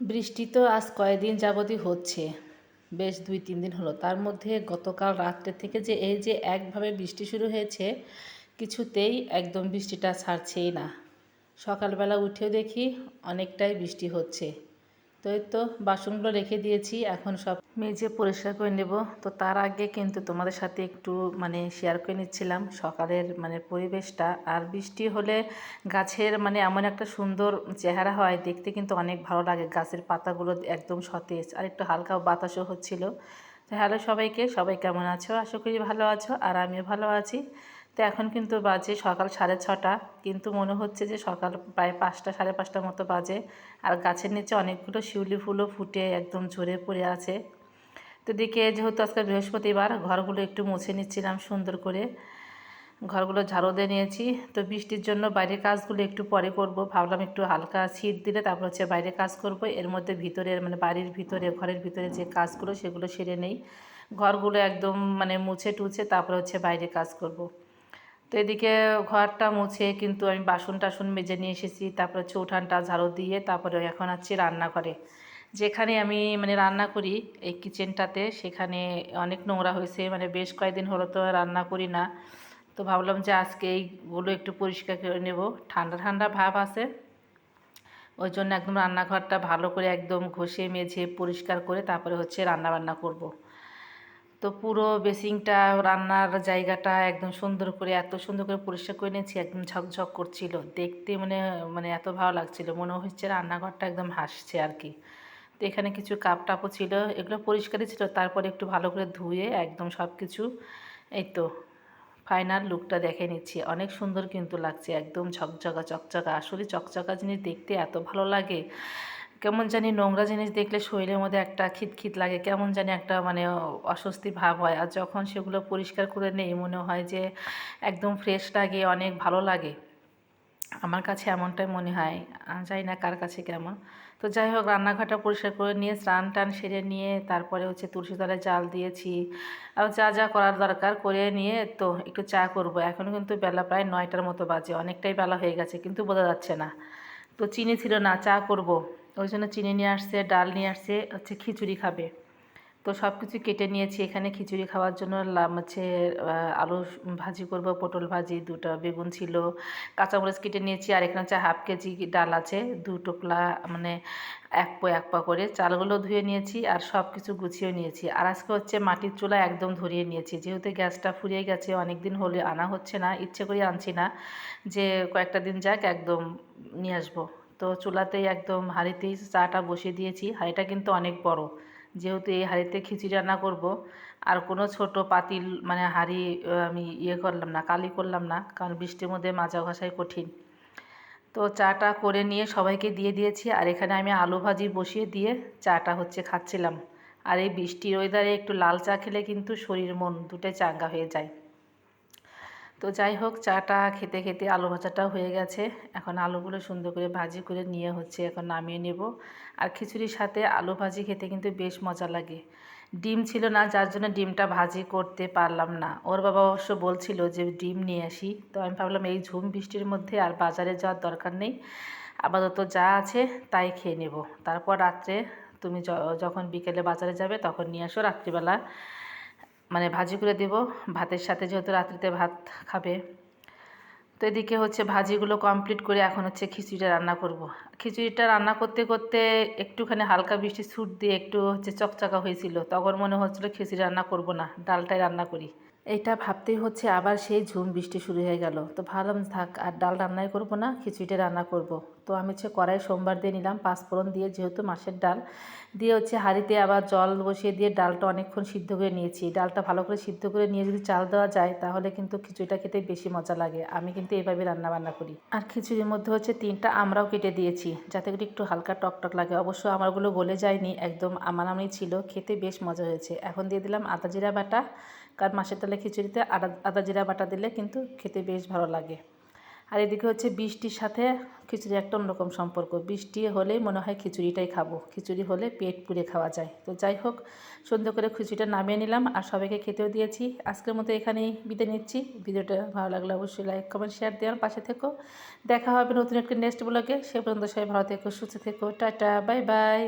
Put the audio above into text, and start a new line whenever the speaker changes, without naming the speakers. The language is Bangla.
বৃষ্টি তো আজ কয়েকদিন যাবতই হচ্ছে, বেশ 2-3 দিন হলো। তার মধ্যে গতকাল রাত্রে থেকে যে এই যে একভাবে বৃষ্টি শুরু হয়েছে, কিছুতেই একদম বৃষ্টিটা ছাড়ছেই না। সকালবেলা উঠেও দেখি অনেকটাই বৃষ্টি হচ্ছে। তো এই তো বাসনগুলো রেখে দিয়েছি, এখন সব মেজে পরিষ্কার করে নেব। তো তার আগে কিন্তু তোমাদের সাথে একটু শেয়ার করে নিচ্ছিলাম সকালের পরিবেশটা। আর বৃষ্টি হলে গাছের এমন একটা সুন্দর চেহারা হয়, দেখতে কিন্তু অনেক ভালো লাগে। গাছের পাতাগুলো একদম সতেজ, আর একটু হালকা বাতাসও হচ্ছিল। তো হ্যালো সবাইকে, সবাই কেমন আছো? আশা করি ভালো আছো, আর আমিও ভালো আছি। তো এখন কিন্তু বাজে সকাল 6:30, কিন্তু মনে হচ্ছে যে সকাল প্রায় 5টা 5:30 মতো বাজে। আর গাছের নিচে অনেকগুলো শিউলি ফুলও ফুটে একদম ঝরে পড়ে আছে। তো দিকে যেহেতু আজকে বৃহস্পতিবার, ঘরগুলো একটু মুছে নিচ্ছিলাম সুন্দর করে। ঘরগুলো ঝাড়ু দিয়ে নিয়েছি। তো বৃষ্টির জন্য বাইরের কাজগুলো একটু পরে করব, ভাবলাম একটু হালকা শীত দিলে তারপর হচ্ছে বাইরে কাজ করব। এর মধ্যে ভিতরের বাড়ির ভিতরে ঘরের ভিতরে যে কাজগুলো সেগুলো সেরে নেই। ঘরগুলো একদম মুছে টুছে তারপর হচ্ছে বাইরে কাজ করব। তো এদিকে ঘরটা মুছে কিন্তু আমি বাসন টাসন মেজে নিয়ে এসেছি, তারপর হচ্ছে উঠানটা ঝাড়ু দিয়ে তারপরে এখন আছি রান্নাঘরে, যেখানে আমি রান্না করি। এই কিচেনটাতে, সেখানে অনেক নোংরা হয়েছে, বেশ কয়েকদিন হলো তো রান্না করি না। তো ভাবলাম যে আজকে এইগুলো একটু পরিষ্কার করে নেব। ঠান্ডা ঠান্ডা ভাব আছে, ওই জন্য একদম রান্নাঘরটা ভালো করে একদম ঘষে মেজে পরিষ্কার করে তারপরে হচ্ছে রান্না বান্না করব। তো পুরো বেসিংটা, রান্নার জায়গাটা একদম সুন্দর করে, এত সুন্দর করে পরিষ্কার করে নিয়েছি, একদম ঝকঝক করছিল দেখতে। এত ভালো লাগছিল, মনে হচ্ছে রান্নাঘরটা একদম হাসছে আর কি। তো এখানে কিছু কাপ টাপও ছিল, এগুলো পরিষ্কারই ছিল। তারপরে একটু ভালো করে ধুয়ে একদম সব কিছু, এই তো ফাইনাল লুকটা দেখে নিচ্ছি। অনেক সুন্দর কিন্তু লাগছে, একদম ঝকঝকা চকচকা। আসলে চকচকা জিনিস দেখতে এত ভালো লাগে। কেমন জানি নোংরা জিনিস দেখলে শরীরের মধ্যে একটা খিটখিট লাগে, কেমন জানি একটা অস্বস্তি ভাব হয়। আর যখন সেগুলো পরিষ্কার করে নেই, মনে হয় যে একদম ফ্রেশ লাগে, অনেক ভালো লাগে। আমার কাছে এমনটাই মনে হয়, জানি না কার কাছে কেমন। তো যাই হোক, রান্নাঘরটা পরিষ্কার করে নিয়ে স্নান টান সেরে নিয়ে তারপরে হচ্ছে তুলসী তলায় জাল দিয়েছি, আর যা যা করার দরকার করে নিয়ে তো একটু চা করব। এখন কিন্তু বেলা প্রায় 9টার মতো বাজে, অনেকটাই বেলা হয়ে গেছে, কিন্তু বোঝা যাচ্ছে না। তো চিনি ছিল না, চা করব, ওই জন্য চিনি নিয়ে আসছে, ডাল নিয়ে আসছে, হচ্ছে খিচুড়ি খাবে। তো সব কিছু কেটে নিয়েছি। এখানে খিচুড়ি খাওয়ার জন্য হচ্ছে আলু ভাজি করব, পটল ভাজি, দুটো বেগুন ছিল, কাঁচামরিচ কেটে নিয়েছি। আর এখানে হচ্ছে 1/2 কেজি ডাল আছে, 2 টোপলা, মানে 1 পা করে। চালগুলো ধুয়ে নিয়েছি আর সব কিছু গুছিয়ে নিয়েছি। আর আজকে হচ্ছে মাটির চুলা একদম ধরিয়ে নিয়েছি, যেহেতু গ্যাসটা ফুরিয়ে গেছে, অনেক দিন হলে আনা হচ্ছে না, ইচ্ছে করে আনছি না যে কয়েকটা দিন যাক একদম নিয়ে আসবো। তো চুলাতেই একদম হাঁড়িতেই চাটা বসিয়ে দিয়েছি। হাঁড়িটা কিন্তু অনেক বড়, যেহেতু এই হাঁড়িতে খিচুড়ি রান্না করব। আর কোনো ছোট পাতিল হাঁড়ি আমি করলাম না, কালি করলাম না, কারণ বৃষ্টির মধ্যে মাজা ঘষাই কঠিন। তো চাটা করে নিয়ে সবাইকে দিয়ে দিয়েছি। আর এখানে আমি আলু ভাজি বসিয়ে দিয়ে চাটা হচ্ছে খাচ্ছিলাম। আর এই বৃষ্টির ওয়েদারে একটু লাল চা খেলে কিন্তু শরীর মন দুটোই চাঙ্গা হয়ে যায়। তো যাই হোক, চাটা খেতে খেতে আলু ভাজাটাও হয়ে গেছে। এখন আলুগুলো সুন্দর করে ভাজি করে নিয়ে হচ্ছে এখন নামিয়ে নেব। আর খিচুড়ির সাথে আলু ভাজি খেতে কিন্তু বেশ মজা লাগে। ডিম ছিল না, যার জন্য ডিমটা ভাজি করতে পারলাম না। ওর বাবা অবশ্য বলছিল যে ডিম নিয়ে আসি, তো আমি ভাবলাম এই ঝুম বৃষ্টির মধ্যে আর বাজারে যাওয়ার দরকার নেই, আপাতত যা আছে তাই খেয়ে নেব। তারপর রাত্রে তুমি যখন বিকেলে বাজারে যাবে তখন নিয়ে আসো, রাত্রিবেলা ভাজি করে দেব ভাতের সাথে, যেহেতু রাত্রিতে ভাত খাবে। তো এদিকে হচ্ছে ভাজিগুলো কমপ্লিট করে এখন হচ্ছে খিচুড়িটা রান্না করব। খিচুড়িটা রান্না করতে করতে একটুখানি হালকা বৃষ্টি ছুট দিয়ে একটু হচ্ছে চকচকা হয়েছিল, তখন মনে হচ্ছিলো খিচুড়ি রান্না করব না, ডালটাই রান্না করি। এইটা ভাবতেই হচ্ছে আবার সেই ঝুম বৃষ্টি শুরু হয়ে গেল। তো ভাবলাম থাক, আর ডাল রান্নাই করব না, খিচুড়িটা রান্না করব। তো আমি হচ্ছে কড়াই সোমবার দিয়ে নিলাম, পাঁচফোড়ন দিয়ে, যেহেতু মাছের ডাল দিয়ে হচ্ছে হাঁড়িতে আবার জল বসিয়ে দিয়ে ডালটা অনেকক্ষণ সিদ্ধ করে নিয়েছি। ডালটা ভালো করে সিদ্ধ করে নিয়ে যদি চাল দেওয়া যায় তাহলে কিন্তু খিচুড়িটা খেতে বেশি মজা লাগে। আমি কিন্তু এইভাবে রান্না বান্না করি। আর খিচুড়ির মধ্যে হচ্ছে 3টা আমরাও কেটে দিয়েছি, যাতে করে একটু হালকা টকটক লাগে। অবশ্য আমারগুলো গলে যায়নি, একদম আমানামি ছিল, খেতে বেশ মজা হয়েছে। এখন দিয়ে দিলাম আদা জিরা বাটা, কারণ মাছের ডালে খিচুড়িতে আদা আদা জিরা বাটা দিলে কিন্তু খেতে বেশ ভালো লাগে। আর এদিকে হচ্ছে বৃষ্টির সাথে খিচুড়ি একটা অন্যরকম সম্পর্ক। বৃষ্টি হলেই মনে হয় খিচুড়িটাই খাবো, খিচুড়ি হলে পেট পুড়ে খাওয়া যায়। তো যাই হোক, সুন্দর করে খিচুড়িটা নামিয়ে নিলাম আর সবাইকে খেতেও দিয়েছি। আজকের মতো এখানেই বিদায় নিচ্ছি। ভিডিওটা ভালো লাগলে অবশ্যই লাইক কমেন্ট শেয়ার দেওয়ার পাশে থেকো। দেখা হবে নতুন একটা নেক্সট ব্লগে। সে পর্যন্ত সবাই ভালো থেকো, সুস্থ থেকো। Tata, bye bye.